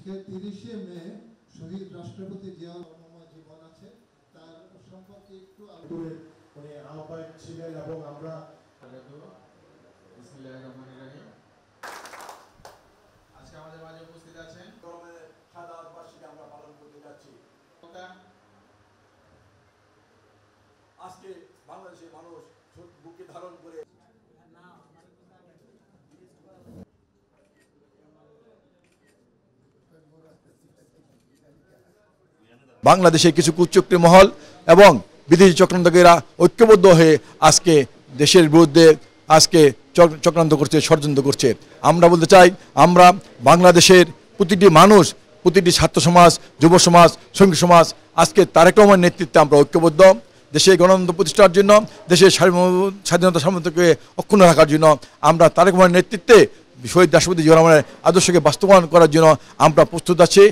আজকে 30শে মে শহীদ রাষ্ট্রপতি জিয়াউর রহমানের জীবন আছে, তার সম্পর্কে একটু উনি আহ্বায়ক ছিলেন এবং আমরা আজকে আমাদের মাঝে উপস্থিত আছেন শাহাদাত বার্ষিকী আমরা পালন করতে যাচ্ছি। আজকে বাংলাদেশের মানুষ বুকে ধারণ করে বাংলাদেশের কিছু কুচক্রী মহল এবং বিদেশি চক্রান্তকারীরা ঐক্যবদ্ধ হয়ে আজকে দেশের বিরুদ্ধে আজকে চক্রান্ত করছে, ষড়যন্ত্র করছে। আমরা বলতে চাই, আমরা বাংলাদেশের প্রতিটি মানুষ, প্রতিটি ছাত্র সমাজ, যুব সমাজ, শ্রমিক সমাজ আজকে তারেক রহমানের নেতৃত্বে আমরা ঐক্যবদ্ধ। দেশে গণতন্ত্র প্রতিষ্ঠার জন্য, দেশের স্বাধীনতা সার্বভৌমত্বকে অক্ষুণ্ণ রাখার জন্য আমরা তারেক রহমানের নেতৃত্বে শহীদ রাষ্ট্রপতি জিয়াউর রহমানের আদর্শকে বাস্তবায়ন করার জন্য আমরা প্রস্তুত আছি।